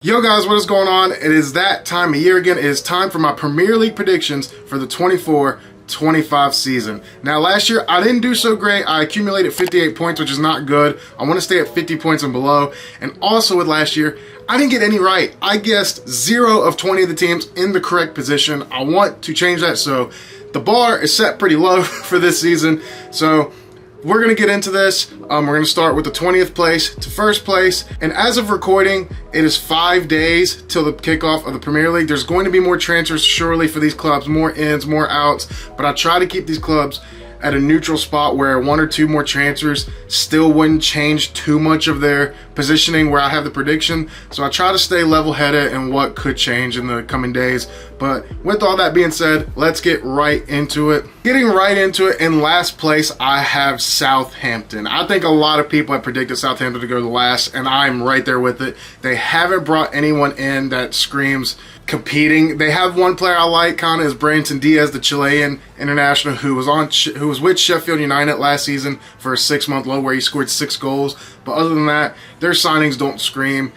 Yo guys, what is going on? It is that time of year again. It is time for my Premier League predictions for the 24-25 season. Now last year I didn't do so great. I accumulated 58 points, which is not good. I want to stay at 50 points and below. And also with last year, I didn't get any right. I guessed 0 of 20 of the teams in the correct position. I want to change that, so the bar is set pretty low for this season. So we're going to get into this. We're going to start with the 20th place to first place. And as of recording, it is 5 days till the kickoff of the Premier League. There's going to be more transfers surely for these clubs, more ins, more outs. But I try to keep these clubs at a neutral spot where 1 or 2 more transfers still wouldn't change too much of their positioning where I have the prediction. So I try to stay level-headed in what could change in the coming days. But with all that being said, let's get right into it. Getting right into it, in last place, I have Southampton. I think a lot of people have predicted Southampton to go to last, and I'm right there with it. They haven't brought anyone in that screams competing. They have one player I like, kind of, is Brandon Diaz, the Chilean international, who was with Sheffield United last season for a 6-month loan where he scored 6 goals. But other than that, their signings don't scream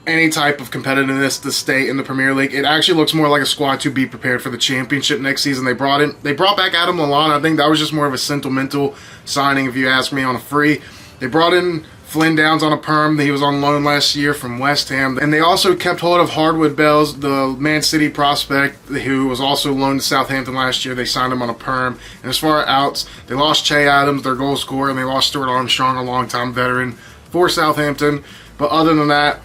any type of competitiveness to stay in the Premier League. It actually looks more like a squad to be prepared for the Championship next season. They brought back Adam Lallana. I think that was just more of a sentimental signing, if you ask me, on a free. They brought in Flynn Downs on a perm. He was on loan last year from West Ham. And they also kept hold of Hardwood Bells, the Man City prospect, who was also loaned to Southampton last year. They signed him on a perm. And as far as outs, they lost Che Adams, their goal scorer, and they lost Stuart Armstrong, a longtime veteran for Southampton. But other than that,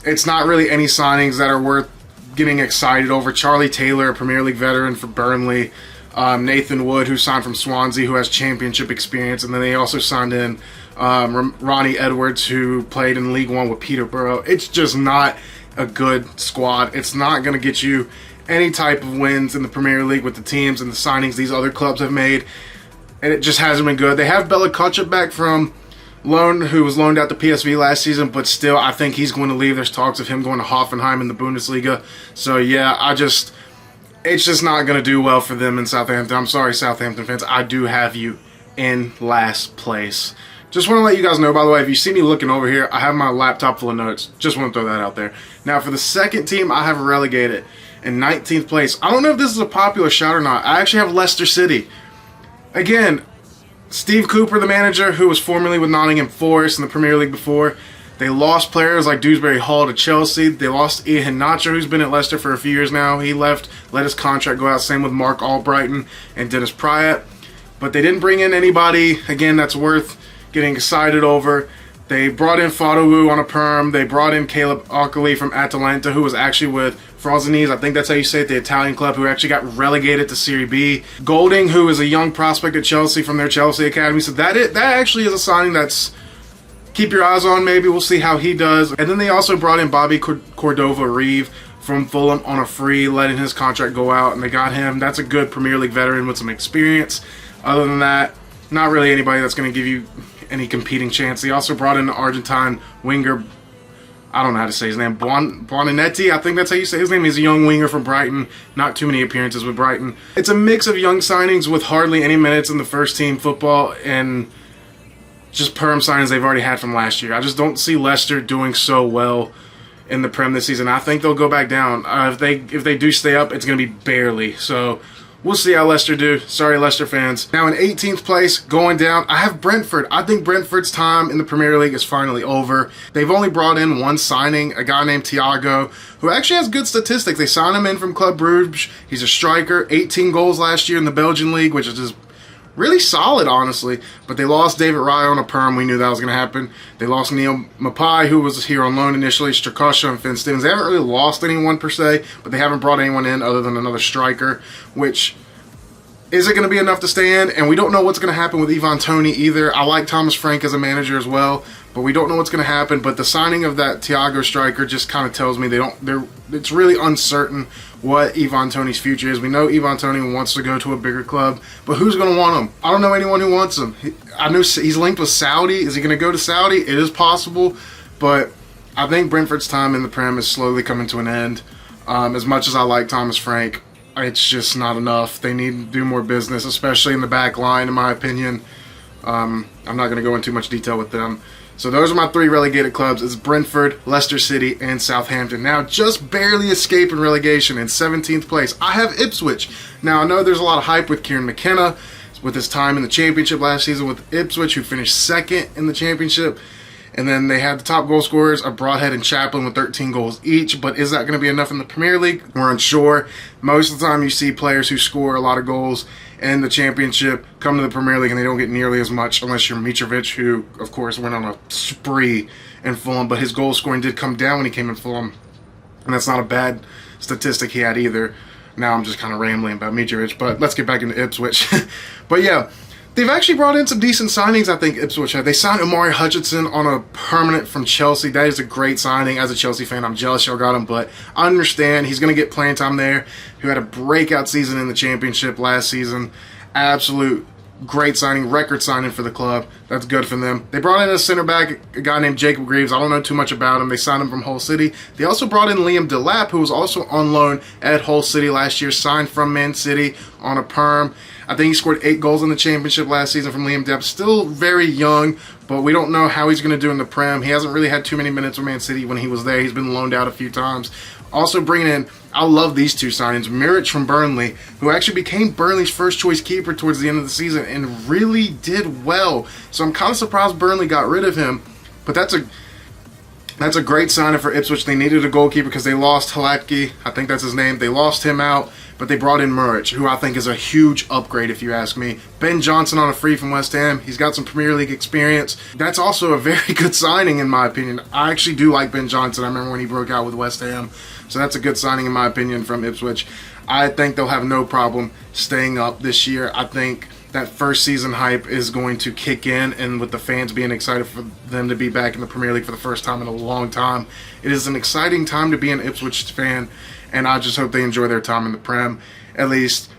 it's not really any signings that are worth getting excited over. Charlie Taylor, a Premier League veteran for Burnley. Nathan Wood, who signed from Swansea, who has Championship experience. And then they also signed in Ronnie Edwards, who played in League One with Peterborough. It's just not a good squad. It's not going to get you any type of wins in the Premier League with the teams and the signings these other clubs have made. And it just hasn't been good. They have Bella Kotchap back from loan, who was loaned out to PSV last season, but still, I think he's going to leave. There's talks of him going to Hoffenheim in the Bundesliga. So yeah, it's just not going to do well for them in Southampton. I'm sorry, Southampton fans. I do have you in last place. Just want to let you guys know, by the way, if you see me looking over here, I have my laptop full of notes. Just want to throw that out there. Now, for the second team, I have relegated in 19th place. I don't know if this is a popular shout or not. I actually have Leicester City. Again, Steve Cooper, the manager, who was formerly with Nottingham Forest in the Premier League before. They lost players like Dewsbury Hall to Chelsea. They lost Ian Nacho, who's been at Leicester for a few years now. He left, let his contract go out. Same with Mark Albrighton and Dennis Pryatt. But they didn't bring in anybody, again, that's worth getting excited over. They brought in Fadowu on a perm. They brought in Caleb Ockerley from Atalanta, who was actually with Frosinone, I think that's how you say it, the Italian club, who actually got relegated to Serie B. Golding, who is a young prospect at Chelsea from their Chelsea academy. So that actually is a signing that's keep your eyes on. Maybe we'll see how he does. And then they also brought in Bobby Cordova-Reeve from Fulham on a free, letting his contract go out, and they got him. That's a good Premier League veteran with some experience. Other than that, not really anybody that's going to give you any competing chance. They also brought in the Argentine winger, I don't know how to say his name, Buonanetti, I think that's how you say his name. He's a young winger from Brighton. Not too many appearances with Brighton. It's a mix of young signings with hardly any minutes in the first team football and just perm signings they've already had from last year. I just don't see Leicester doing so well in the Prem this season. I think they'll go back down. If they do stay up, it's going to be barely. So we'll see how Leicester do. Sorry, Leicester fans. Now in 18th place, going down, I have Brentford. I think Brentford's time in the Premier League is finally over. They've only brought in one signing, a guy named Thiago, who actually has good statistics. They signed him in from Club Brugge. He's a striker, 18 goals last year in the Belgian league, which is just really solid, honestly. But they lost David Raya on a perm. We knew that was going to happen. They lost Neil Mapai, who was here on loan initially, Strakosha and Finn Stevens. They haven't really lost anyone per se, but they haven't brought anyone in other than another striker, which isn't going to be enough to stay in. And we don't know what's going to happen with Ivan Toney either. I like Thomas Frank as a manager as well, but we don't know what's going to happen. But the signing of that Thiago striker just kind of tells me it's really uncertain what Ivan Toney's future is. We know Ivan Toney wants to go to a bigger club, but who's going to want him? I don't know anyone who wants him. I know he's linked with Saudi. Is he going to go to Saudi? It is possible, but I think Brentford's time in the Prem is slowly coming to an end. As much as I like Thomas Frank, it's just not enough. They need to do more business, especially in the back line, in my opinion. I'm not going to go into too much detail with them. So those are my 3 relegated clubs. It's Brentford, Leicester City, and Southampton. Now, just barely escaping relegation in 17th place, I have Ipswich. Now, I know there's a lot of hype with Kieran McKenna, with his time in the championship last season with Ipswich, who finished 2nd in the championship. And then they had the top goal scorers of Broadhead and Chaplin with 13 goals each. But is that going to be enough in the Premier League? We're unsure. Most of the time you see players who score a lot of goals in the championship come to the Premier League and they don't get nearly as much unless you're Mitrovic, who, of course, went on a spree in Fulham. But his goal scoring did come down when he came in Fulham. And that's not a bad statistic he had either. Now I'm just kind of rambling about Mitrovic, but let's get back into Ipswich. But yeah, they've actually brought in some decent signings, I think, Ipswich have. They signed Omari Hutchinson on a permanent from Chelsea. That is a great signing. As a Chelsea fan, I'm jealous y'all got him, but I understand he's going to get playing time there. Who had a breakout season in the championship last season. Absolute great signing, record signing for the club. That's good for them. They brought in a center back, a guy named Jacob Greaves. I don't know too much about him. They signed him from Hull City. They also brought in Liam Delap, who was also on loan at Hull City last year, signed from Man City on a perm. I think he scored 8 goals in the championship last season from Liam Delap. Still very young, but we don't know how he's going to do in the Prem. He hasn't really had too many minutes with Man City when he was there. He's been loaned out a few times. Also bringing in, I love these 2 signings, Muric from Burnley, who actually became Burnley's first choice keeper towards the end of the season and really did well. So I'm kind of surprised Burnley got rid of him, but that's a great signing for Ipswich. They needed a goalkeeper because they lost Halapke, I think that's his name. They lost him out, but they brought in Muric, who I think is a huge upgrade if you ask me. Ben Johnson on a free from West Ham. He's got some Premier League experience. That's also a very good signing in my opinion. I actually do like Ben Johnson. I remember when he broke out with West Ham. So that's a good signing in my opinion from Ipswich. I think they'll have no problem staying up this year. I think that first season hype is going to kick in, and with the fans being excited for them to be back in the Premier League for the first time in a long time, it is an exciting time to be an Ipswich fan, and I just hope they enjoy their time in the Prem, at least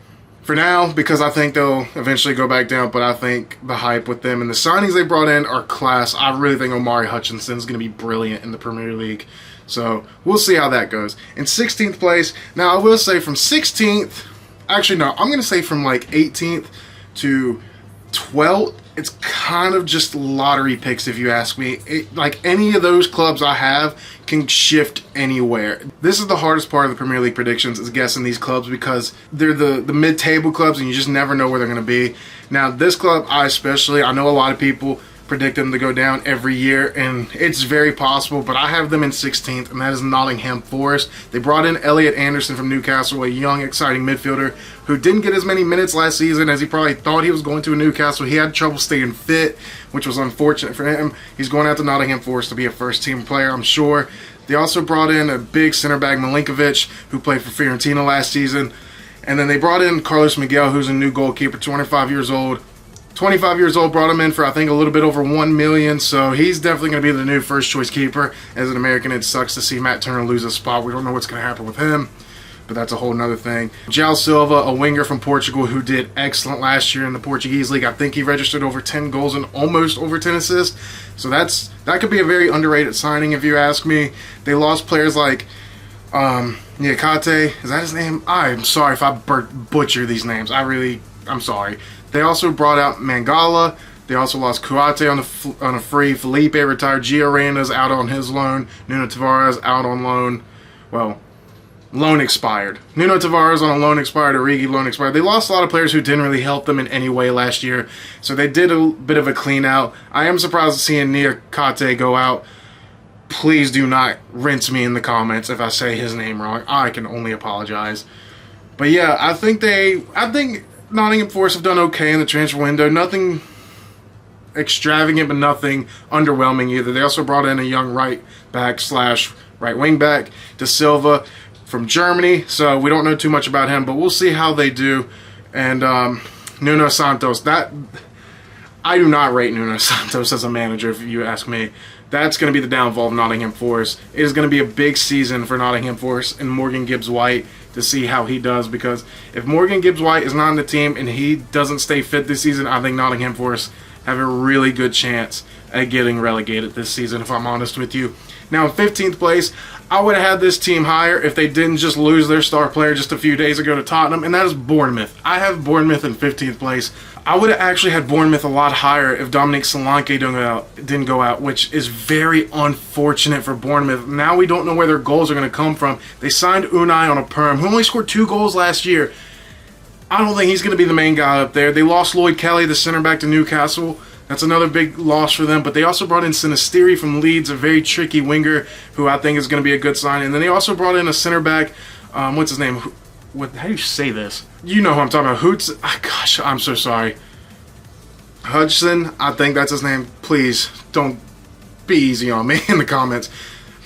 for now, because I think they'll eventually go back down. But I think the hype with them and the signings they brought in are class. I really think Omari Hutchinson is going to be brilliant in the Premier League. So we'll see how that goes. In 16th place, now I will say from 16th, actually no, I'm going to say from like 18th to 12th, it's kind of just lottery picks if you ask me. Like any of those clubs I have can shift anywhere. This is the hardest part of the Premier League predictions, is guessing these clubs, because they're the mid-table clubs and you just never know where they're going to be. Now this club, I know a lot of people predict them to go down every year, and it's very possible, but I have them in 16th, and that is Nottingham Forest. They brought in Elliot Anderson from Newcastle, a young, exciting midfielder who didn't get as many minutes last season as he probably thought he was going to in Newcastle. He had trouble staying fit, which was unfortunate for him. He's going out to Nottingham Forest to be a first-team player, I'm sure. They also brought in a big center back, Milinkovic, who played for Fiorentina last season. And then they brought in Carlos Miguel, who's a new goalkeeper, 25 years old. 25 years old, brought him in for, I think, a little bit over $1 million, so he's definitely going to be the new first-choice keeper. As an American, it sucks to see Matt Turner lose a spot. We don't know what's going to happen with him, but that's a whole nother thing. João Silva, a winger from Portugal who did excellent last year in the Portuguese league. I think he registered over 10 goals and almost over 10 assists, so that could be a very underrated signing if you ask me. They lost players like Niakate, is that his name? I'm sorry if I butcher these names. I'm sorry. They also brought out Mangala. They also lost Kuate on a free. Felipe retired. Gio Reina's out on his loan. Nuno Tavares out on loan. Well, loan expired. Nuno Tavares on a loan expired. Origi loan expired. They lost a lot of players who didn't really help them in any way last year. So they did a bit of a clean out. I am surprised seeing Niakate go out. Please do not rinse me in the comments if I say his name wrong. I can only apologize. But yeah, I think Nottingham Forest have done okay in the transfer window. Nothing extravagant, but nothing underwhelming either. They also brought in a young right back / right wing back, De Silva from Germany. So we don't know too much about him, but we'll see how they do. And Nuno Santos, I do not rate Nuno Santos as a manager, if you ask me. That's going to be the downfall of Nottingham Forest. It is going to be a big season for Nottingham Forest and Morgan Gibbs-White to see how he does, because if Morgan Gibbs-White is not on the team and he doesn't stay fit this season, I think Nottingham Forest have a really good chance at getting relegated this season, if I'm honest with you. Now in 15th place, I would have had this team higher if they didn't just lose their star player just a few days ago to Tottenham, and that is Bournemouth. I have Bournemouth in 15th place. I would have actually had Bournemouth a lot higher if Dominic Solanke didn't go out, which is very unfortunate for Bournemouth. Now we don't know where their goals are going to come from. They signed Unai on a perm, who only scored 2 goals last year. I don't think he's going to be the main guy up there. They lost Lloyd Kelly, the center back, to Newcastle. That's another big loss for them. But they also brought in Sinisteri from Leeds, a very tricky winger who I think is going to be a good sign. And then they also brought in a center back. What's his name? How do you say this? You know who I'm talking about. Gosh, I'm so sorry. Hudson, I think that's his name. Please don't be easy on me in the comments.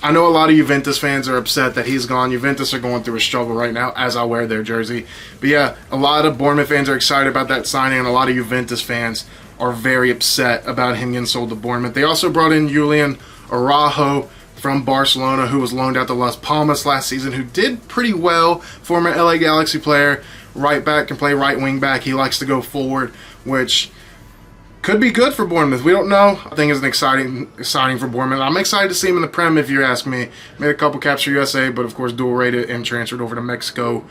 I know a lot of Juventus fans are upset that he's gone. Juventus are going through a struggle right now as I wear their jersey. But yeah, a lot of Bournemouth fans are excited about that signing, and a lot of Juventus fans are very upset about him getting sold to Bournemouth. They also brought in Julian Araujo from Barcelona, who was loaned out to Las Palmas last season, who did pretty well. Former LA Galaxy player, right back, can play right wing back. He likes to go forward, which could be good for Bournemouth. We don't know. I think it's an exciting signing for Bournemouth. I'm excited to see him in the Prem, if you ask me. Made a couple caps for USA, but of course dual rated and transferred over to Mexico.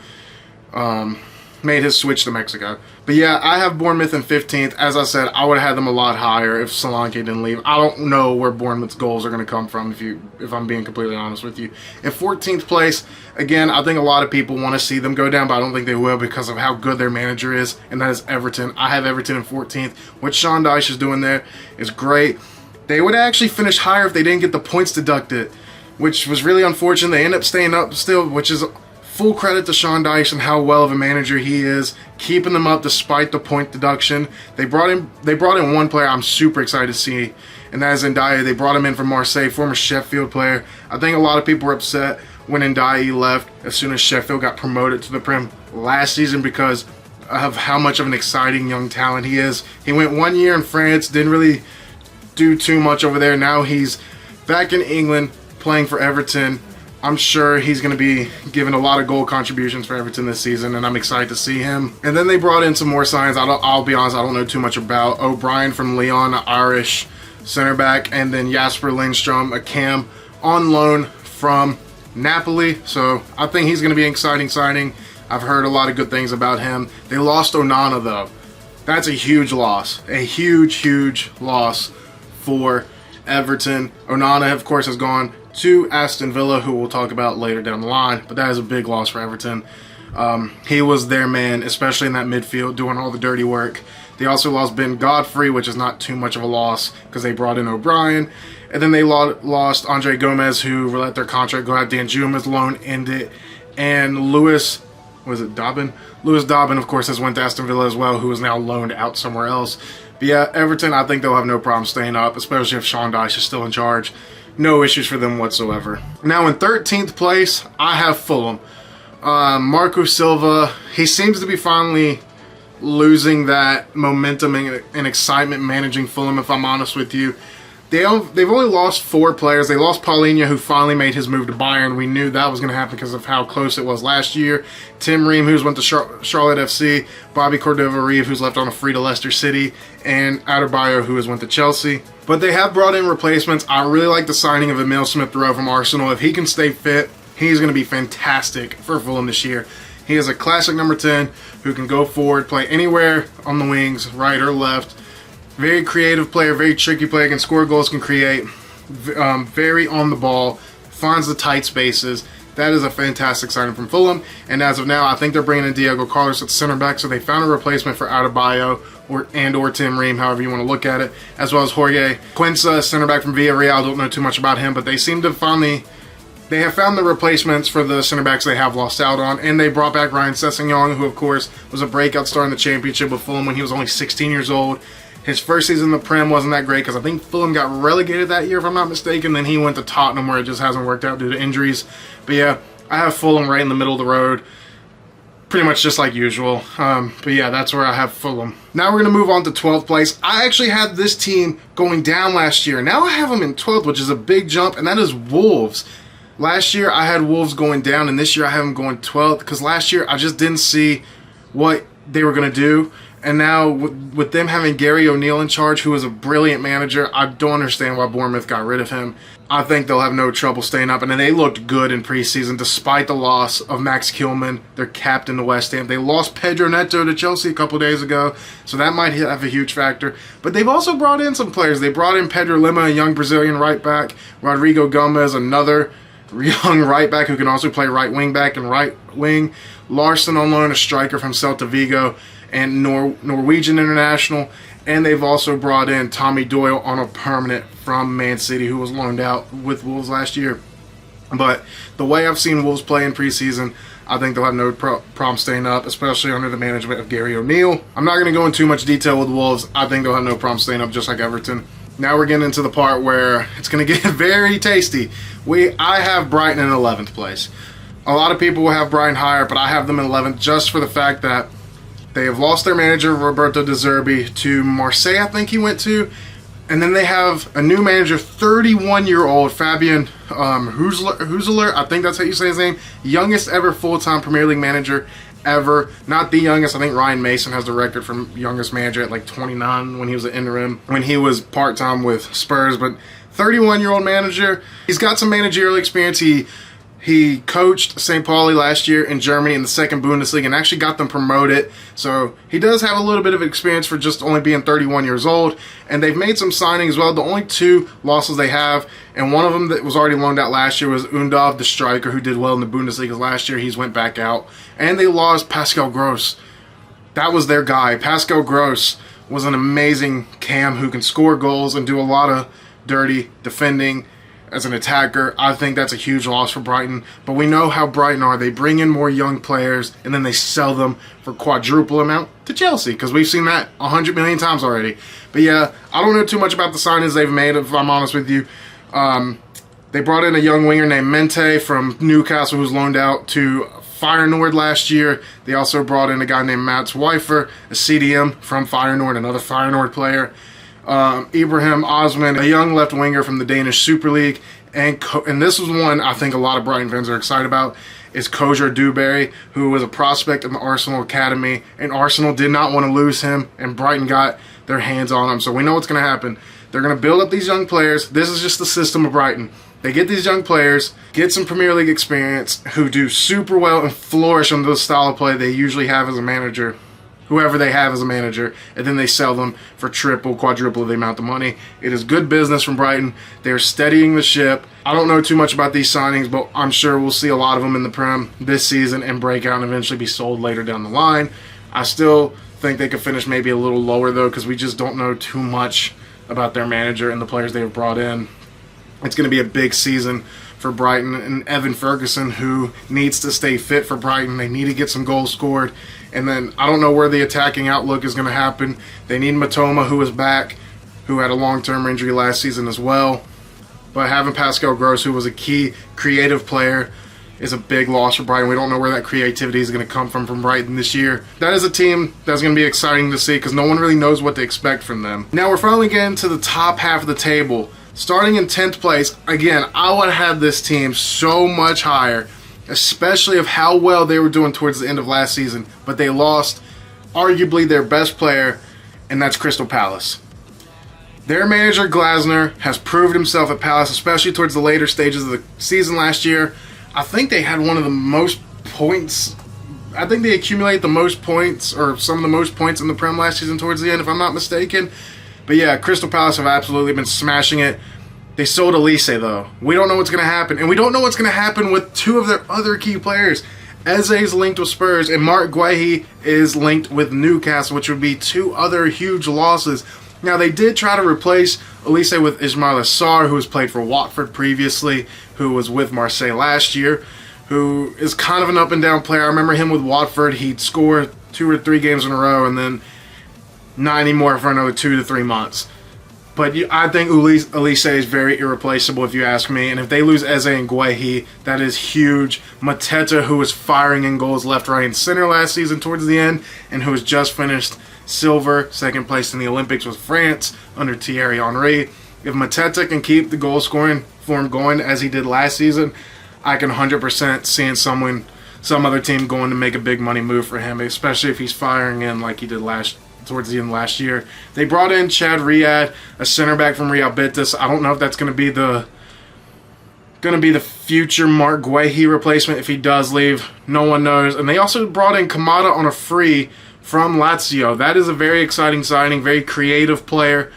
Made his switch to Mexico. But yeah, I have Bournemouth in 15th. As I said, I would have had them a lot higher if Solanke didn't leave. I don't know where Bournemouth's goals are going to come from, if I'm being completely honest with you. In 14th place, again, I think a lot of people want to see them go down, but I don't think they will because of how good their manager is, and that is Everton. I have Everton in 14th. What Sean Dyche is doing there is great. They would actually finish higher if they didn't get the points deducted, which was really unfortunate. They end up staying up still, which is full credit to Sean Dyche and how well of a manager he is, keeping them up despite the point deduction. They brought in one player I'm super excited to see, and that is Ndiaye. They brought him in from Marseille, former Sheffield player. I think a lot of people were upset when Ndiaye left as soon as Sheffield got promoted to the Prem last season because of how much of an exciting young talent he is. He went 1 year in France, didn't really do too much over there. Now he's back in England playing for Everton. I'm sure he's going to be giving a lot of goal contributions for Everton this season, and I'm excited to see him. And then they brought in some more signs. I'll be honest, I don't know too much about. O'Brien from Lyon, an Irish center back, and then Jasper Lindstrom, a cam, on loan from Napoli. So I think he's going to be an exciting signing. I've heard a lot of good things about him. They lost Onana, though. That's a huge loss. A huge, huge loss for Everton. Onana, of course, has gone to Aston Villa, who we'll talk about later down the line, but that is a big loss for Everton. He was their man, especially in that midfield, doing all the dirty work. They also lost Ben Godfrey, which is not too much of a loss because they brought in O'Brien. And then they lost Andre Gomez, who let their contract go out. Dan Juma's loan ended. And Lewis Dobbin? Lewis Dobbin, of course, has went to Aston Villa as well, who is now loaned out somewhere else. But yeah, Everton, I think they'll have no problem staying up, especially if Sean Dyche is still in charge. No issues for them whatsoever. Now in 13th place, I have Fulham. Marco Silva, he seems to be finally losing that momentum and excitement managing Fulham, if I'm honest with you. They've only lost 4 players. They lost Paulinho, who finally made his move to Bayern. We knew that was going to happen because of how close it was last year. Tim Ream, who's went to Charlotte FC. Bobby Cordova-Reeve, who's left on a free to Leicester City. And Adebayo, who has went to Chelsea. But they have brought in replacements. I really like the signing of Emile Smith-Rowe from Arsenal. If he can stay fit, he's going to be fantastic for Fulham this year. He is a classic number 10 who can go forward, play anywhere on the wings, right or left. Very creative player, very tricky player, can score goals, can create, very on the ball, finds the tight spaces. That is a fantastic signing from Fulham. And as of now, I think they're bringing in Diego Carlos at center back, so they found a replacement for Adebayo or Tim Ream, however you want to look at it, as well as Jorge Quinza, center back from Villarreal. Don't know too much about him, but they seem to they have found the replacements for the center backs they have lost out on, and they brought back Ryan Sessegnon, who of course was a breakout star in the Championship with Fulham when he was only 16 years old. His first season in the Prem wasn't that great because I think Fulham got relegated that year, if I'm not mistaken. Then he went to Tottenham, where it just hasn't worked out due to injuries. But yeah, I have Fulham right in the middle of the road, pretty much just like usual. But yeah, that's where I have Fulham. Now we're going to move on to 12th place. I actually had this team going down last year. Now I have them in 12th, which is a big jump, and that is Wolves. Last year I had Wolves going down, and this year I have them going 12th because last year I just didn't see what they were going to do. And now with them having Gary O'Neill in charge, who is a brilliant manager, I don't understand why Bournemouth got rid of him. I think they'll have no trouble staying up. And then they looked good in preseason despite the loss of Max Kilman, their captain to West Ham. They lost Pedro Neto to Chelsea a couple days ago, so that might have a huge factor. But they've also brought in some players. They brought in Pedro Lima, a young Brazilian right back, Rodrigo Gomez, another young right back who can also play right wing back and right wing, Larson on loan, a striker from Celta Vigo, and Norwegian international. And they've also brought in Tommy Doyle on a permanent from Man City, who was loaned out with Wolves last year. But the way I've seen Wolves play in preseason, I think they'll have no problem staying up, especially under the management of Gary O'Neill. I'm not going to go into too much detail with Wolves. I think they'll have no problem staying up, just like Everton. Now we're getting into the part where it's going to get very tasty. I have Brighton in 11th place. A lot of people will have Brighton higher, but I have them in 11th just for the fact that they have lost their manager, Roberto De Zerbi, to Marseille, I think he went to. And then they have a new manager, 31-year-old Fabian Huseler. I think that's how you say his name. Youngest ever full-time Premier League manager ever. Not the youngest. I think Ryan Mason has the record for youngest manager at like 29 when he was at interim, when he was part-time with Spurs. But 31-year-old manager. He's got some managerial experience. He coached St. Pauli last year in Germany in the second Bundesliga and actually got them promoted. So he does have a little bit of experience for just only being 31 years old. And they've made some signings as well. The only two losses they have, and one of them that was already loaned out last year, was Undav, the striker, who did well in the Bundesliga last year. He's went back out. And they lost Pascal Gross. That was their guy. Pascal Gross was an amazing cam who can score goals and do a lot of dirty defending as an attacker. I think that's a huge loss for Brighton. But we know how Brighton are. They bring in more young players and then they sell them for quadruple amount to Chelsea, because we've seen that 100 million times already. But yeah, I don't know too much about the signings they've made, if I'm honest with you. They brought in a young winger named Mente from Newcastle, who's loaned out to Feyenoord last year. They also brought in a guy named Mats Weifer, a CDM from Feyenoord, another Feyenoord player. Ibrahim Osman, a young left winger from the Danish Super League, and this was one I think a lot of Brighton fans are excited about, is Kojer Dewberry, who was a prospect in the Arsenal Academy, and Arsenal did not want to lose him, and Brighton got their hands on him. So we know what's going to happen. They're going to build up these young players. This is just the system of Brighton. They get these young players, get some Premier League experience, who do super well and flourish under the style of play they usually have as a manager, whoever they have as a manager, and then they sell them for triple, quadruple the amount of money. It is good business from Brighton. They're steadying the ship. I don't know too much about these signings, but I'm sure we'll see a lot of them in the Prem this season and break out and eventually be sold later down the line. I still think they could finish maybe a little lower, though, because we just don't know too much about their manager and the players they have brought in. It's going to be a big season for Brighton, and Evan Ferguson, who needs to stay fit for Brighton. They need to get some goals scored. And then I don't know where the attacking outlook is going to happen. They need Matoma, who is back, who had a long-term injury last season as well. But having Pascal Gross, who was a key creative player, is a big loss for Brighton. We don't know where that creativity is going to come from Brighton this year. That is a team that's going to be exciting to see, because no one really knows what to expect from them. Now we're finally getting to the top half of the table. Starting in 10th place, again, I would have this team so much higher, especially of how well they were doing towards the end of last season. But they lost arguably their best player, and that's Crystal Palace. Their manager, Glasner, has proved himself at Palace, especially towards the later stages of the season last year. I think they had one of the most points. I think they accumulated the most points, or some of the most points in the Prem last season towards the end, if I'm not mistaken. But yeah, Crystal Palace have absolutely been smashing it. They sold Elise, though. We don't know what's going to happen. And we don't know what's going to happen with two of their other key players. Eze's linked with Spurs, and Mark Guehi is linked with Newcastle, which would be two other huge losses. Now, they did try to replace Elise with Ismail Assar, who has played for Watford previously, who was with Marseille last year, who is kind of an up-and-down player. I remember him with Watford. He'd score 2 or 3 games in a row, and then not anymore for another 2 to 3 months. But I think Elise is very irreplaceable, if you ask me. And if they lose Eze and Guehi, that is huge. Mateta, who was firing in goals left, right, and center last season towards the end, and who has just finished silver, second place in the Olympics with France under Thierry Henry. If Mateta can keep the goal scoring form going as he did last season, I can 100% see some other team going to make a big money move for him, especially if he's firing in like he did last towards the end of last year. They brought in Chad Riyad, a center back from Real Betis. I don't know if that's going to be the future Mark Guehi replacement if he does leave. No one knows. And they also brought in Kamada on a free from Lazio. That is a very exciting signing, very creative player.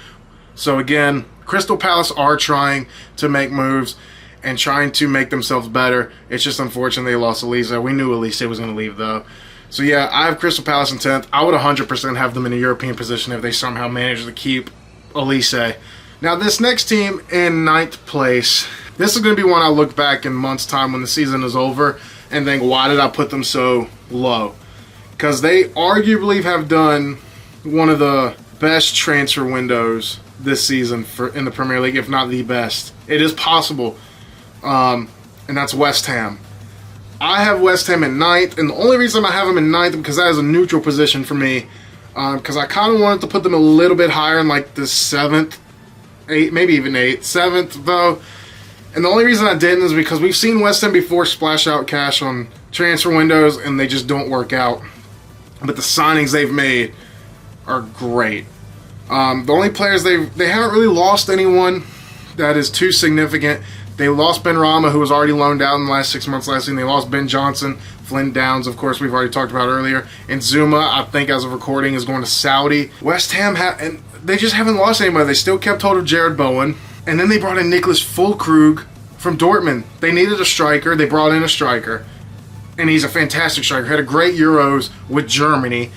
So again, Crystal Palace are trying to make moves and trying to make themselves better. It's just unfortunate they lost Elise. We knew Elise was going to leave though. So yeah, I have Crystal Palace in 10th. I would 100% have them in a European position if they somehow manage to keep Elise. Now this next team in 9th place, this is going to be one I look back in months' time when the season is over and think, why did I put them so low? Because they arguably have done one of the best transfer windows this season in the Premier League, if not the best. It is possible, and that's West Ham. I have West Ham in 9th, and the only reason I have them in 9th because that is a neutral position for me, because I kind of wanted to put them a little bit higher in like the 7th, 8th, maybe even 8th, 7th though. And the only reason I didn't is because we've seen West Ham before splash out cash on transfer windows, and they just don't work out. But the signings they've made are great. The only players they haven't really lost anyone that is too significant. They lost Ben Rama, who was already loaned out in the last 6 months last season. They lost Ben Johnson, Flynn Downs, of course, we've already talked about earlier. And Zuma, I think as of recording, is going to Saudi. West Ham, and they just haven't lost anybody. They still kept hold of Jared Bowen. And then they brought in Nicholas Füllkrug from Dortmund. They needed a striker. They brought in a striker. And he's a fantastic striker. Had a great Euros with Germany.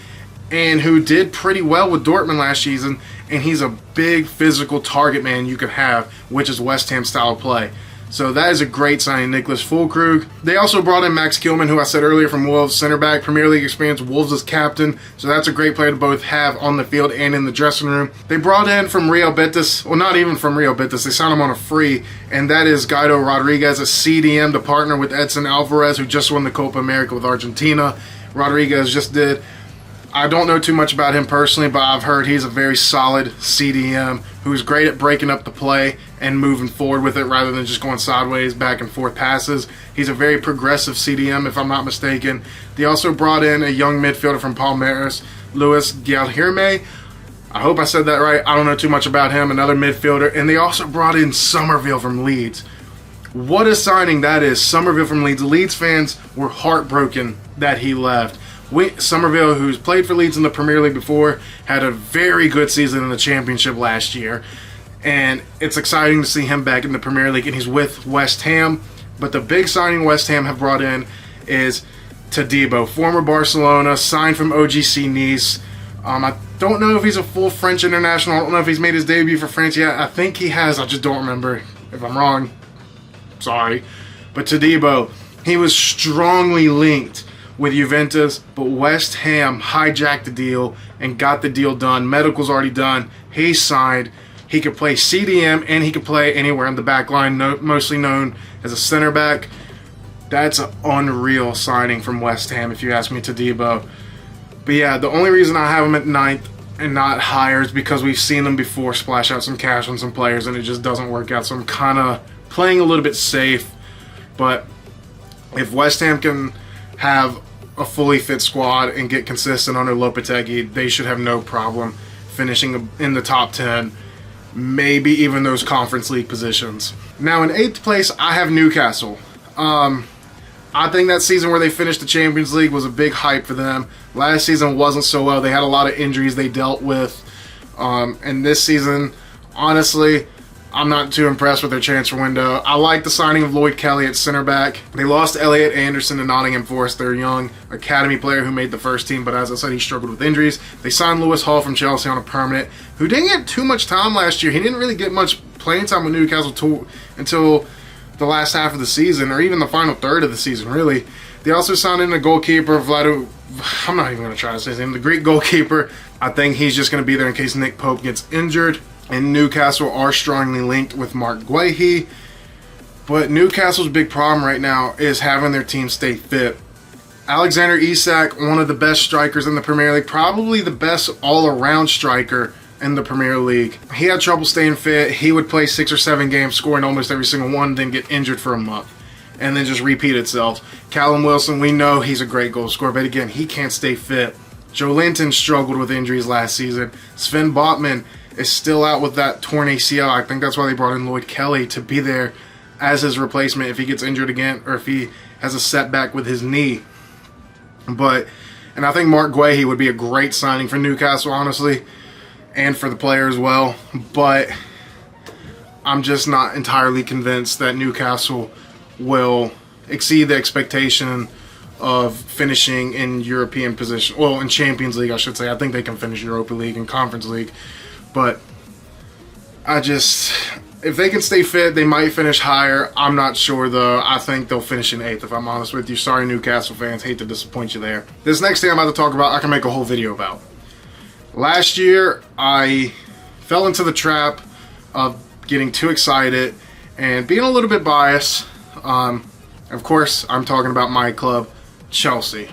And who did pretty well with Dortmund last season. And he's a big physical target man you could have, which is West Ham style of play. So that is a great signing, Nicholas Füllkrug. They also brought in Max Kilman, who I said earlier from Wolves, center back, Premier League experience, Wolves as captain. So that's a great player to both have on the field and in the dressing room. They brought in from Real Betis, well, not even from Real Betis, they signed him on a free, and that is Guido Rodriguez, a CDM to partner with Edson Alvarez, who just won the Copa America with Argentina. Rodriguez just did. I don't know too much about him personally, but I've heard he's a very solid CDM who's great at breaking up the play and moving forward with it rather than just going sideways, back and forth passes. He's a very progressive CDM, if I'm not mistaken. They also brought in a young midfielder from Palmeiras, Luis Guilherme. I hope I said that right. I don't know too much about him, another midfielder. And they also brought in Somerville from Leeds. What a signing that is, Somerville from Leeds. Leeds fans were heartbroken that he left. Somerville, who's played for Leeds in the Premier League before, had a very good season in the Championship last year. And it's exciting to see him back in the Premier League, and he's with West Ham. But the big signing West Ham have brought in is Todibo, former Barcelona, signed from OGC Nice. I don't know if he's a full French international. I don't know if he's made his debut for France yet. I think he has. I just don't remember. If I'm wrong, sorry. But Todibo, he was strongly linked with Juventus, but West Ham hijacked the deal and got the deal done. Medical's already done. He signed. He could play CDM and he could play anywhere in the back line, mostly known as a center back. That's an unreal signing from West Ham, if you ask me, Todibo. But yeah, the only reason I have him at 9th and not higher is because we've seen them before splash out some cash on some players and it just doesn't work out. So I'm kind of playing a little bit safe. But if West Ham can have a fully fit squad and get consistent under Lopetegui, they should have no problem finishing in the top 10, maybe even those Conference League positions. Now in 8th place, I have Newcastle. I think that season where they finished the Champions League was a big hype for them. Last season wasn't so well. They had a lot of injuries they dealt with. And this season, honestly, I'm not too impressed with their transfer window. I like the signing of Lloyd Kelly at center back. They lost Elliot Anderson to Nottingham Forest, their young academy player who made the first team, but as I said, he struggled with injuries. They signed Lewis Hall from Chelsea on a permanent, who didn't get too much time last year. He didn't really get much playing time with Newcastle until the last half of the season, or even the final third of the season, really. They also signed in a goalkeeper, I'm not even going to try to say his name, the Greek goalkeeper. I think he's just going to be there in case Nick Pope gets injured. And Newcastle are strongly linked with Mark Guehi. But Newcastle's big problem right now is having their team stay fit. Alexander Isak, one of the best strikers in the Premier League, probably the best all-around striker in the Premier League. He had trouble staying fit. He would play 6 or 7 games, scoring almost every single one, then get injured for a month. And then just repeat itself. Callum Wilson, we know he's a great goal scorer, but again, he can't stay fit. Joe Linton struggled with injuries last season. Sven Botman is still out with that torn ACL. I think that's why they brought in Lloyd Kelly to be there as his replacement if he gets injured again or if he has a setback with his knee. And I think Mark Guehi would be a great signing for Newcastle, honestly, and for the player as well. But I'm just not entirely convinced that Newcastle will exceed the expectation of finishing in European position. Well, in Champions League, I should say. I think they can finish Europa League and Conference League. But if they can stay fit, they might finish higher. I'm not sure, though. I think they'll finish in 8th, if I'm honest with you. Sorry, Newcastle fans. Hate to disappoint you there. This next thing I'm about to talk about, I can make a whole video about. Last year, I fell into the trap of getting too excited and being a little bit biased. Of course, I'm talking about my club, Chelsea.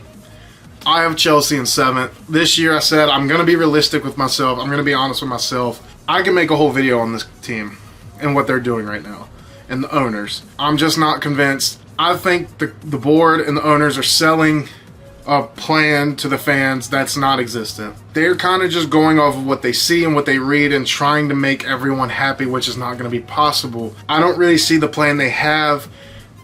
I have Chelsea in 7th. This year I said I'm going to be realistic with myself. I'm going to be honest with myself. I can make a whole video on this team and what they're doing right now and the owners. I'm just not convinced. I think the board and the owners are selling a plan to the fans that's not existent. They're kind of just going off of what they see and what they read and trying to make everyone happy, which is not going to be possible. I don't really see the plan they have.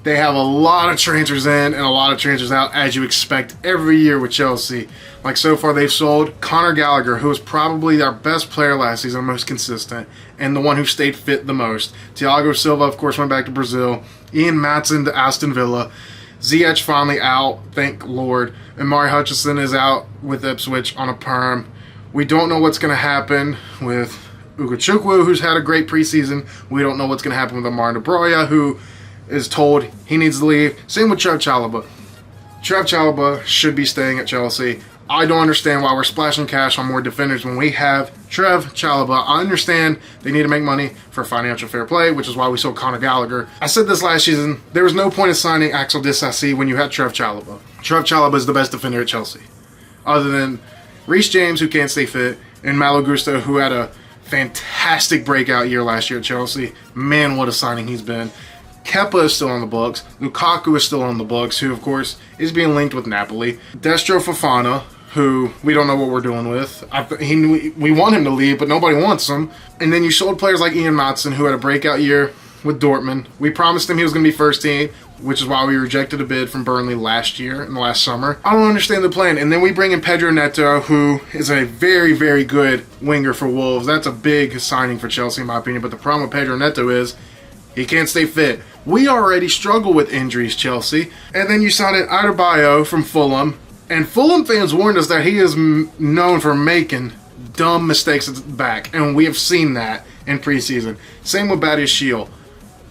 They have a lot of transfers in and a lot of transfers out, as you expect every year with Chelsea. Like, so far they've sold Conor Gallagher, who was probably their best player last season, most consistent, and the one who stayed fit the most. Thiago Silva, of course, went back to Brazil. Ian Maatsen to Aston Villa. Ziyech finally out, thank Lord. And Mari Hutchinson is out with Ipswich on a perm. We don't know what's going to happen with Ugochukwu, who's had a great preseason. We don't know what's going to happen with Amar De Bruyne, who is told he needs to leave. Same with Trev Chalobah. Trev Chalobah should be staying at Chelsea. I don't understand why we're splashing cash on more defenders when we have Trev Chalobah. I understand they need to make money for financial fair play, which is why we sold Conor Gallagher. I said this last season, there was no point in signing Axel Disasi when you had Trev Chalobah. Trev Chalobah is the best defender at Chelsea, other than Reece James, who can't stay fit, and Malo Gusto, who had a fantastic breakout year last year at Chelsea. Man, what a signing he's been. Kepa is still on the books. Lukaku is still on the books, who, of course, is being linked with Napoli. Destro Fofana, who we don't know what we're doing with. We want him to leave, but nobody wants him. And then you sold players like Ian Maatsen, who had a breakout year with Dortmund. We promised him he was going to be first team, which is why we rejected a bid from Burnley last year, in the last summer. I don't understand the plan. And then we bring in Pedro Neto, who is a very, very good winger for Wolves. That's a big signing for Chelsea, in my opinion. But the problem with Pedro Neto is he can't stay fit. We already struggle with injuries, Chelsea. And then you signed Adebayo from Fulham. And Fulham fans warned us that he is known for making dumb mistakes at the back. And we have seen that in preseason. Same with Badiashile.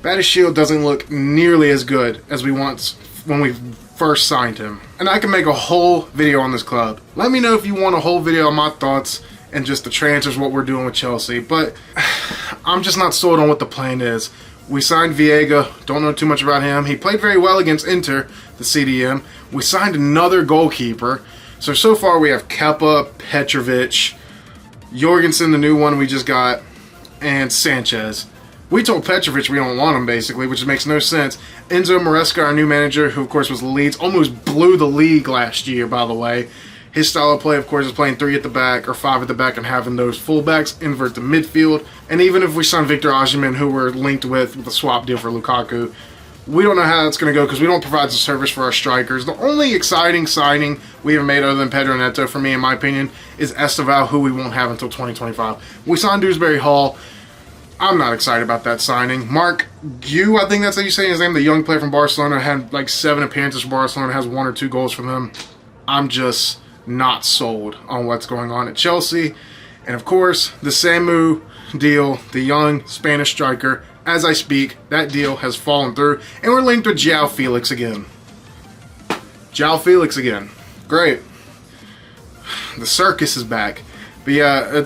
Badiashile doesn't look nearly as good as we once when we first signed him. And I can make a whole video on this club. Let me know if you want a whole video on my thoughts and just the transfers, what we're doing with Chelsea. But I'm just not sold on what the plan is. We signed Viega. Don't know too much about him. He played very well against Inter, the CDM. We signed another goalkeeper. So far we have Kepa, Petrovic, Jorgensen, the new one we just got, and Sanchez. We told Petrovic we don't want him, basically, which makes no sense. Enzo Maresca, our new manager, who, of course, was Leeds, almost blew the league last year, by the way. His style of play, of course, is playing 3 at the back or 5 at the back and having those fullbacks invert the midfield. And even if we sign Victor Osimhen, who we're linked with a swap deal for Lukaku, we don't know how that's going to go because we don't provide the service for our strikers. The only exciting signing we have made other than Pedro Neto, for me, in my opinion, is Esteval, who we won't have until 2025. We signed Dewsbury Hall. I'm not excited about that signing. Mark Gu, I think that's how you say his name, the young player from Barcelona, had like 7 appearances for Barcelona, has 1 or 2 goals from them. I'm just not sold on what's going on at Chelsea. And of course, the Samu deal, the young Spanish striker, as I speak, that deal has fallen through. And we're linked with João Felix again. João Felix again. Great. The circus is back. But yeah,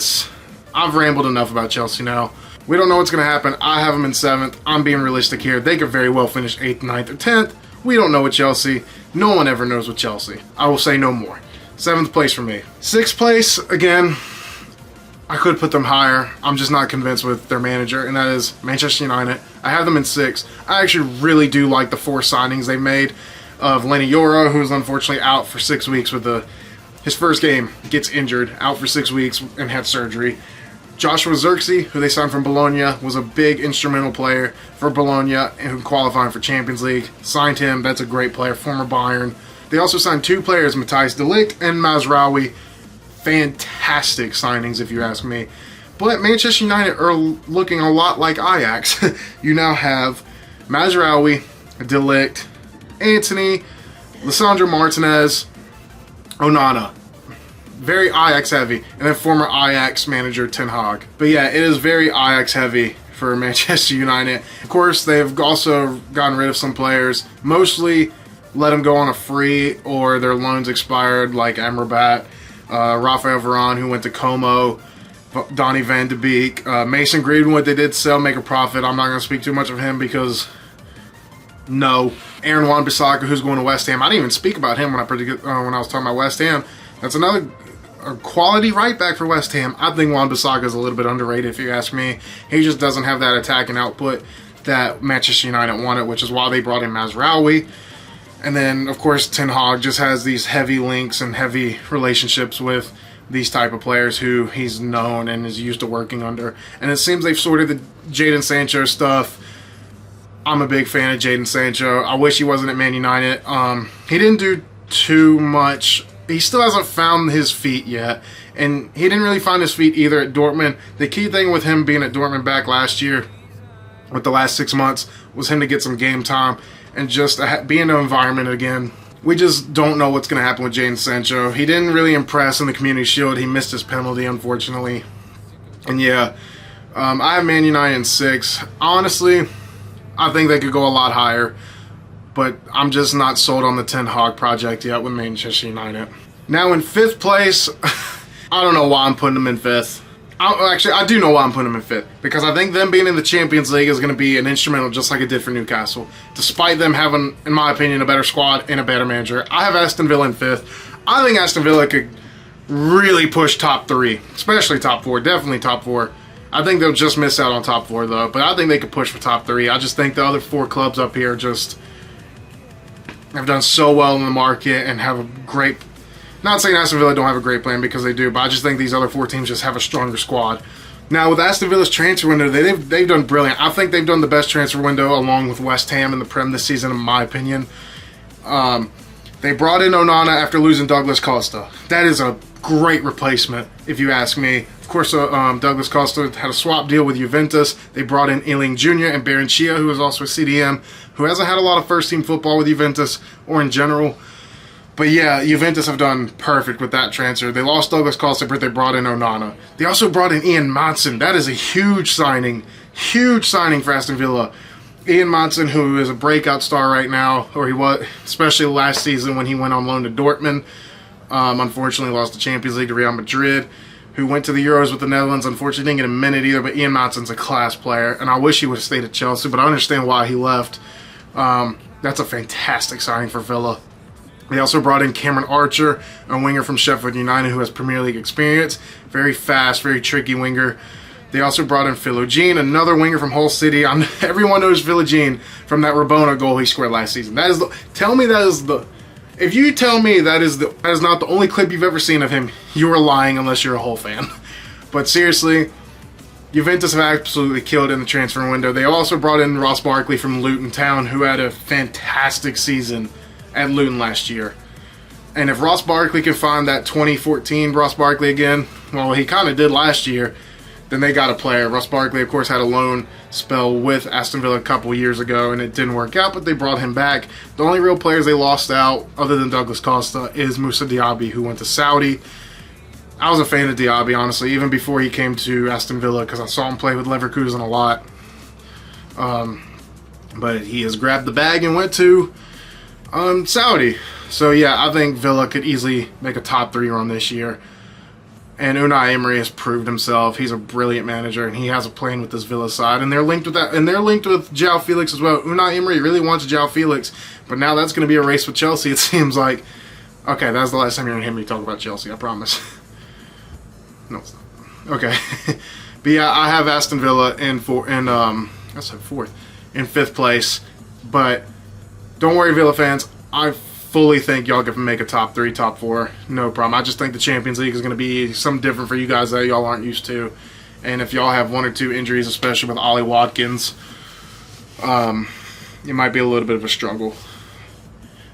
I've rambled enough about Chelsea now. We don't know what's going to happen. I have them in 7th. I'm being realistic here. They could very well finish 8th, 9th, or 10th. We don't know with Chelsea. No one ever knows with Chelsea. I will say no more. 7th place for me. 6th place, again, I could put them higher. I'm just not convinced with their manager, and that is Manchester United. I have them in 6th. I actually really do like the 4 signings they made of Lenny Yoro, who's unfortunately out for 6 weeks with a his first game, gets injured, out for 6 weeks, and had surgery. Joshua Zirkzee, who they signed from Bologna, was a big instrumental player for Bologna and qualifying for Champions League. Signed him. That's a great player, former Bayern. They also signed 2 players, Matthijs de Ligt and Mazraoui. Fantastic signings, if you ask me. But Manchester United are looking a lot like Ajax. You now have Mazraoui, de Ligt, Antony, Lisandro Martinez, Onana. Very Ajax heavy, and then former Ajax manager Ten Hag. But yeah, it is very Ajax heavy for Manchester United. Of course, they've also gotten rid of some players, mostly let them go on a free or their loans expired, like Amrabat, Rafael Varane, who went to Como, Donny van de Beek, Mason Greenwood. They did sell, make a profit. I'm not going to speak too much of him because no. Aaron Wan-Bissaka, who's going to West Ham. I didn't even speak about him when I was talking about West Ham. That's another quality right back for West Ham. I think Wan-Bissaka is a little bit underrated, if you ask me. He just doesn't have that attacking output that Manchester United wanted, which is why they brought in Mazraoui. And then, of course, Ten Hag just has these heavy links and heavy relationships with these type of players who he's known and is used to working under. And it seems they've sorted the Jadon Sancho stuff. I'm a big fan of Jadon Sancho. I wish he wasn't at Man United. He didn't do too much. He still hasn't found his feet yet. And he didn't really find his feet either at Dortmund. The key thing with him being at Dortmund back last year, with the last 6 months, was him to get some game time and just be in the environment again. We just don't know what's going to happen with Jadon Sancho. He didn't really impress in the Community Shield. He missed his penalty, unfortunately. And yeah, I have Man United in 6. Honestly, I think they could go a lot higher, but I'm just not sold on the Ten Hag project yet with Manchester United. Now in 5th place, I don't know why I'm putting them in 5th. Actually, I do know why I'm putting them in 5th, because I think them being in the Champions League is going to be an instrumental just like it did for Newcastle. Despite them having, in my opinion, a better squad and a better manager, I have Aston Villa in 5th. I think Aston Villa could really push top 3, especially top 4, definitely top 4. I think they'll just miss out on top 4, though. But I think they could push for top 3. I just think the other 4 clubs up here just have done so well in the market and have a great... Not saying Aston Villa don't have a great plan, because they do, but I just think these other 4 teams just have a stronger squad. Now, with Aston Villa's transfer window, they've done brilliant. I think they've done the best transfer window along with West Ham in the Prem this season, in my opinion. They brought in Onana after losing Douglas Costa. That is a great replacement, if you ask me. Of course, Douglas Costa had a swap deal with Juventus. They brought in Ealing Jr. and Barrenechea, who is also a CDM, who hasn't had a lot of first-team football with Juventus or in general. But yeah, Juventus have done perfect with that transfer. They lost Douglas Costa, but they brought in Onana. They also brought in Ian Maatsen. That is a huge signing. Huge signing for Aston Villa. Ian Maatsen, who is a breakout star right now, or he was, especially last season when he went on loan to Dortmund. Unfortunately, lost the Champions League to Real Madrid, who went to the Euros with the Netherlands. Unfortunately, didn't get a minute either, but Ian Maatsen's a class player, and I wish he would have stayed at Chelsea, but I understand why he left. That's a fantastic signing for Villa. They also brought in Cameron Archer, a winger from Sheffield United who has Premier League experience. Very fast, very tricky winger. They also brought in Phil Eugene, another winger from Hull City. Everyone knows Phil Eugene from that Rabona goal he scored last season. If you tell me that is not the only clip you've ever seen of him, you are lying unless you're a Hull fan. But seriously, Juventus have absolutely killed in the transfer window. They also brought in Ross Barkley from Luton Town, who had a fantastic season at Luton last year. And if Ross Barkley can find that 2014 Ross Barkley again, well, he kind of did last year, then they got a player. Ross Barkley, of course, had a loan spell with Aston Villa a couple years ago, and it didn't work out, but they brought him back. The only real players they lost out, other than Douglas Costa, is Moussa Diaby, who went to Saudi. I was a fan of Diaby, honestly, even before he came to Aston Villa, because I saw him play with Leverkusen a lot. But he has grabbed the bag and went to Saudi. So yeah, I think Villa could easily make a top 3 run this year. And Unai Emery has proved himself. He's a brilliant manager, and he has a plan with this Villa side. And they're linked with that. And they're linked with João Felix as well. Unai Emery really wants João Felix, but now that's going to be a race with Chelsea. It seems like. Okay, that's the last time you're going to hear me talk about Chelsea. I promise. No, it's not. Okay, but yeah, I have Aston Villa in 5th place. But don't worry, Villa fans. I fully think y'all can make a top 3, top 4. No problem. I just think the Champions League is going to be something different for you guys that y'all aren't used to. And if y'all have 1 or 2 injuries, especially with Ollie Watkins, it might be a little bit of a struggle.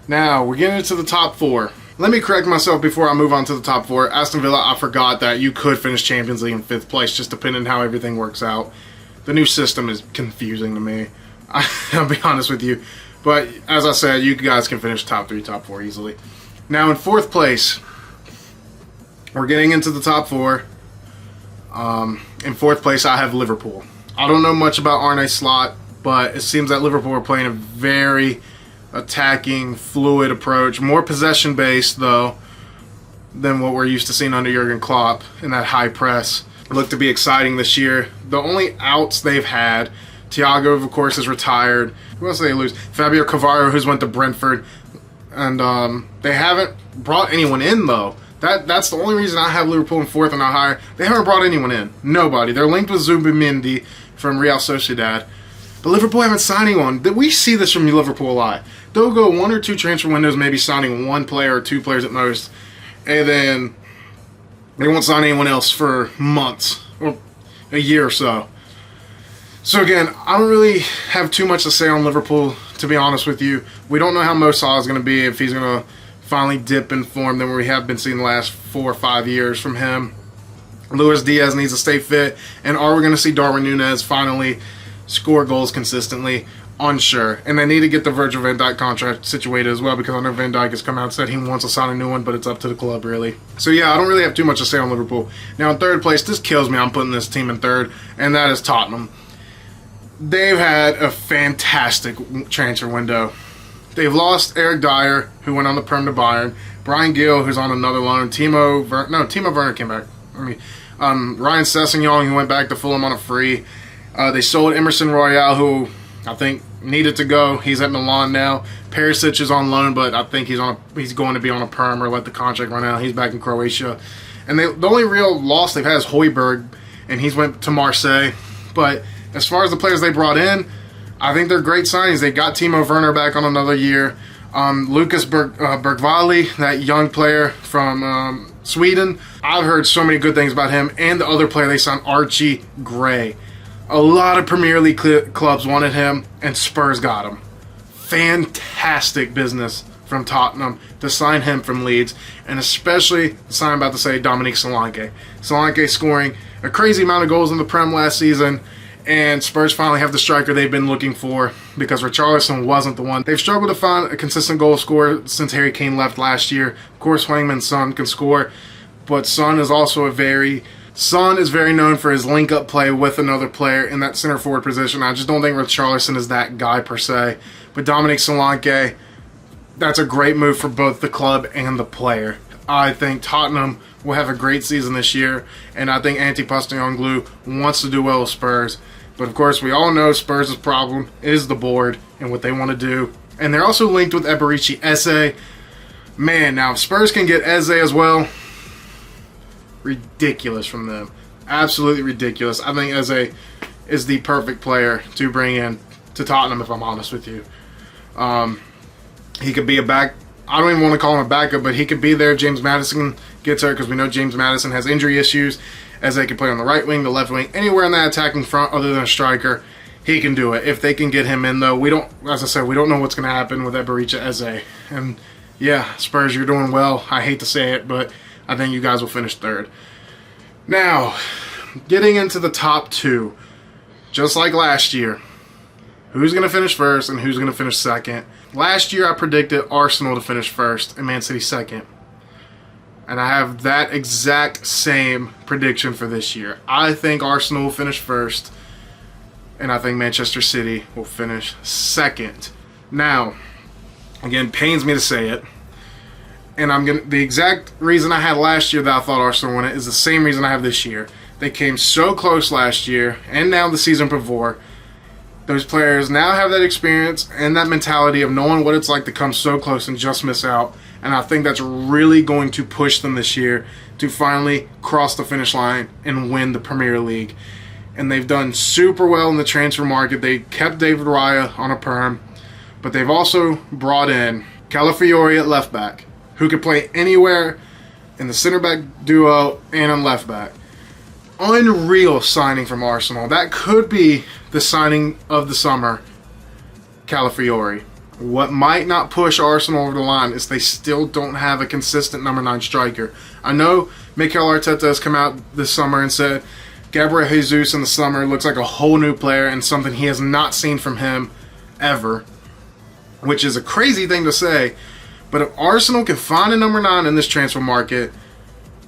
Now, we're getting into the top 4. Let me correct myself before I move on to the top 4. Aston Villa, I forgot that you could finish Champions League in 5th place, just depending on how everything works out. The new system is confusing to me. I'll be honest with you. But, as I said, you guys can finish top 3, top 4 easily. Now, in 4th place, we're getting into the top 4. In 4th place, I have Liverpool. I don't know much about Arne Slot, but it seems that Liverpool are playing a very attacking, fluid approach. More possession-based, though, than what we're used to seeing under Jurgen Klopp in that high press. Look to be exciting this year. The only outs they've had, Thiago, of course, is retired. Who else did they lose? Fabio Carvalho, who's went to Brentford. And they haven't brought anyone in, though. That's the only reason I have Liverpool in 4th and not higher. They haven't brought anyone in. Nobody. They're linked with Zubimendi from Real Sociedad. But Liverpool haven't signed anyone. We see this from Liverpool a lot. They'll go 1 or 2 transfer windows, maybe signing 1 player or 2 players at most. And then they won't sign anyone else for months. Or a year or so. So again, I don't really have too much to say on Liverpool, to be honest with you. We don't know how Mo Salah is going to be, if he's going to finally dip in form than we have been seeing the last 4 or 5 years from him. Luis Diaz needs to stay fit. And are we going to see Darwin Núñez finally score goals consistently? Unsure. And they need to get the Virgil van Dijk contract situated as well, because I know Van Dijk has come out and said he wants to sign a new one, but it's up to the club, really. So yeah, I don't really have too much to say on Liverpool. Now, in 3rd place, this kills me. I'm putting this team in 3rd, and that is Tottenham. They've had a fantastic transfer window. They've lost Eric Dyer, who went on the perm to Bayern. Brian Gill, who's on another loan. Timo Werner came back. Ryan Sessegnon, who went back to Fulham on a free. They sold Emerson Royale, who I think needed to go. He's at Milan now. Perisic is on loan, but I think he's going to be on a perm or let the contract run out. He's back in Croatia. And the only real loss they've had is Højbjerg, and he's went to Marseille. But as far as the players they brought in, I think they're great signings. They got Timo Werner back on another year. Lucas Bergvall, that young player from Sweden, I've heard so many good things about him. And the other player they signed, Archie Gray. A lot of Premier League clubs wanted him, and Spurs got him. Fantastic business from Tottenham to sign him from Leeds, and especially the sign I'm about to say, Dominique Solanke. Solanke scoring a crazy amount of goals in the Prem last season, and Spurs finally have the striker they've been looking for, because Richarlison wasn't the one. They've struggled to find a consistent goal scorer since Harry Kane left last year. Of course, Heung-min Son can score, but Son is also very known for his link-up play with another player in that center forward position. I just don't think Richarlison is that guy per se. But Dominique Solanke, that's a great move for both the club and the player. I think Tottenham will have a great season this year, and I think Antti Postecoglou wants to do well with Spurs. But of course, we all know Spurs' problem is the board and what they want to do. And they're also linked with Eberici Eze. Man, now if Spurs can get Eze as well, ridiculous from them. Absolutely ridiculous. I think Eze is the perfect player to bring in to Tottenham, if I'm honest with you. He could be a back. I don't even want to call him a backup, but he could be there if James Maddison gets hurt, because we know James Maddison has injury issues. Eze can play on the right wing, the left wing, anywhere in that attacking front other than a striker. He can do it. If they can get him in, though, as I said, we don't know what's going to happen with Eberici Eze. And yeah, Spurs, you're doing well. I hate to say it, but I think you guys will finish 3rd. Now, getting into the top 2, just like last year, who's going to finish 1st and who's going to finish 2nd? Last year, I predicted Arsenal to finish 1st and Man City 2nd. And I have that exact same prediction for this year. I think Arsenal will finish 1st, and I think Manchester City will finish 2nd. Now, again, pains me to say it, and the exact reason I had last year that I thought Arsenal won it is the same reason I have this year. They came so close last year, and now the season before. Those players now have that experience and that mentality of knowing what it's like to come so close and just miss out. And I think that's really going to push them this year to finally cross the finish line and win the Premier League. And they've done super well in the transfer market. They kept David Raya on a perm, but they've also brought in Calafiori at left back, who could play anywhere in the center back duo and on left back. Unreal signing from Arsenal. That could be the signing of the summer, Calafiori. What might not push Arsenal over the line is they still don't have a consistent number 9 striker. I know Mikel Arteta has come out this summer and said Gabriel Jesus in the summer looks like a whole new player and something he has not seen from him ever, which is a crazy thing to say. But if Arsenal can find a number 9 in this transfer market,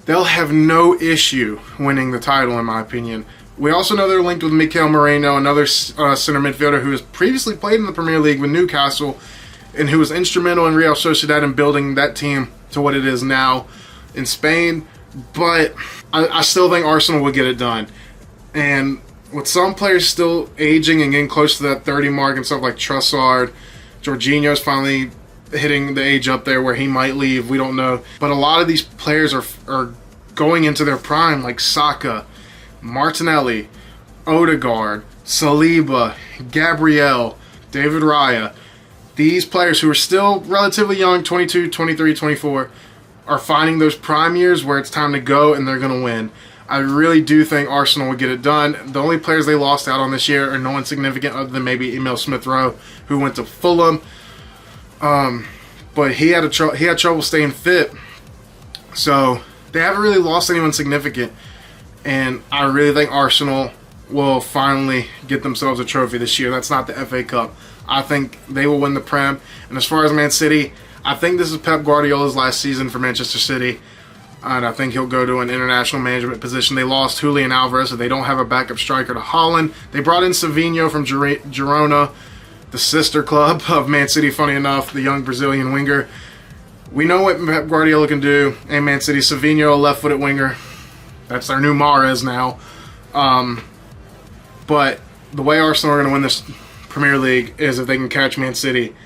they'll have no issue winning the title, in my opinion. We also know they're linked with Mikel Moreno, another center midfielder who has previously played in the Premier League with Newcastle and who was instrumental in Real Sociedad in building that team to what it is now in Spain. But I still think Arsenal will get it done. And with some players still aging and getting close to that 30 mark and stuff like Trossard, Jorginho's finally hitting the age up there where he might leave. We don't know. But a lot of these players are going into their prime, like Saka, Martinelli, Odegaard, Saliba, Gabriel, David Raya. These players who are still relatively young, 22, 23, 24, are finding those prime years where it's time to go and they're going to win. I really do think Arsenal will get it done. The only players they lost out on this year are no one significant other than maybe Emil Smith-Rowe, who went to Fulham. But he had trouble staying fit. So they haven't really lost anyone significant. And I really think Arsenal will finally get themselves a trophy this year. That's not the FA Cup. I think they will win the Prem. And as far as Man City, I think this is Pep Guardiola's last season for Manchester City. And I think he'll go to an international management position. They lost Julian Alvarez, so they don't have a backup striker to Holland. They brought in Savinho from Girona, the sister club of Man City, funny enough, the young Brazilian winger. We know what Pep Guardiola can do in Man City. Savinho, a left-footed winger. That's their new Mahrez now. But the way Arsenal are going to win this Premier League is if they can catch Man City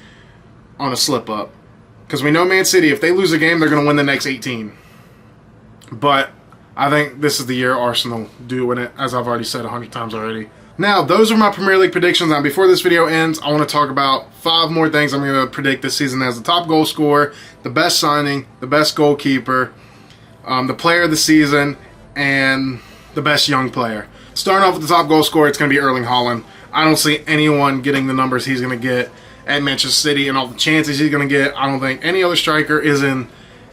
on a slip-up. Because we know Man City, if they lose a game, they're going to win the next 18. But I think this is the year Arsenal do win it, as I've already said 100 times already. Now, those are my Premier League predictions. Now, before this video ends, I want to talk about 5 more things I'm going to predict this season as the top goal scorer, the best signing, the best goalkeeper, the player of the season, and the best young player. Starting off with the top goal scorer, it's going to be Erling Haaland. I don't see anyone getting the numbers he's going to get at Manchester City and all the chances he's going to get. I don't think any other striker is in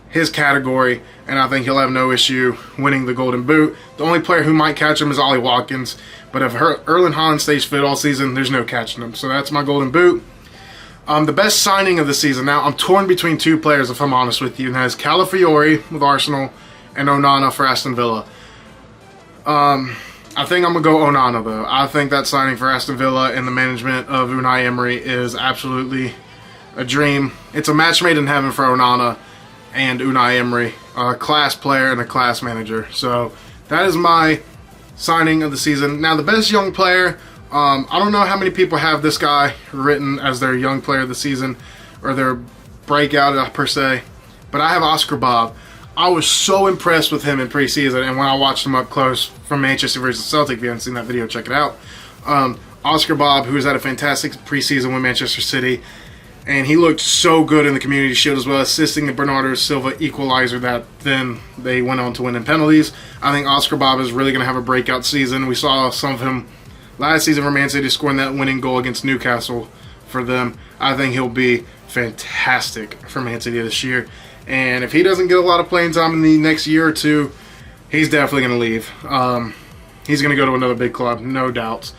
his category, and I think he'll have no issue winning the Golden Boot. The only player who might catch him is Ollie Watkins, but if Erling Haaland stays fit all season, there's no catching him. So that's my Golden Boot. The best signing of the season. Now, I'm torn between 2 players, if I'm honest with you, and that is Calafiori with Arsenal and Onana for Aston Villa. I think I'm going to go Onana, though. I think that signing for Aston Villa and the management of Unai Emery is absolutely a dream. It's a match made in heaven for Onana and Unai Emery. A class player and a class manager. So that is my signing of the season. Now, the best young player, I don't know how many people have this guy written as their young player of the season or their breakout per se, but I have Oscar Bob. I was so impressed with him in preseason, and when I watched him up close from Manchester versus Celtic, if you haven't seen that video, check it out. Oscar Bob, who was at a fantastic preseason with Manchester City, and he looked so good in the Community Shield as well, assisting the Bernardo Silva equalizer that then they went on to win in penalties. I think Oscar Bob is really going to have a breakout season. We saw some of him last season for Man City scoring that winning goal against Newcastle for them. I think he'll be fantastic for Man City this year. And if he doesn't get a lot of playing time in the next year or 2, he's definitely going to leave. He's going to go to another big club, no doubts.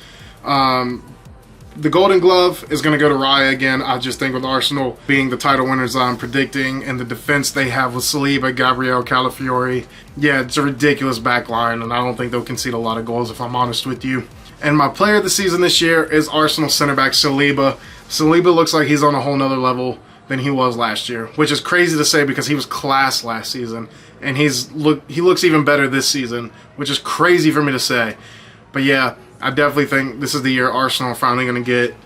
The Golden Glove is going to go to Raya again. I just think with Arsenal being the title winners I'm predicting and the defense they have with Saliba, Gabriel, Calafiori, yeah, it's a ridiculous back line, and I don't think they'll concede a lot of goals, if I'm honest with you. And my player of the season this year is Arsenal center back Saliba. Saliba looks like he's on a whole nother level than he was last year, which is crazy to say because he was class last season, and he looks even better this season, which is crazy for me to say. But yeah, I definitely think this is the year Arsenal are finally going to get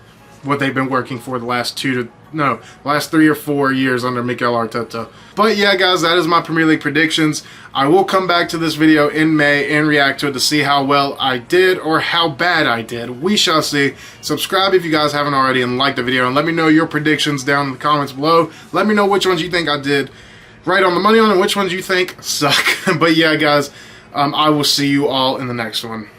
what they've been working for the last 3 or 4 years under Mikel Arteta. But yeah, guys, that is my Premier League predictions. I will come back to this video in May and react to it to see how well I did or how bad I did. We shall see. Subscribe if you guys haven't already and like the video, and let me know your predictions down in the comments below. Let me know which ones you think I did right on the money on and which ones you think suck. But yeah, guys, I will see you all in the next one.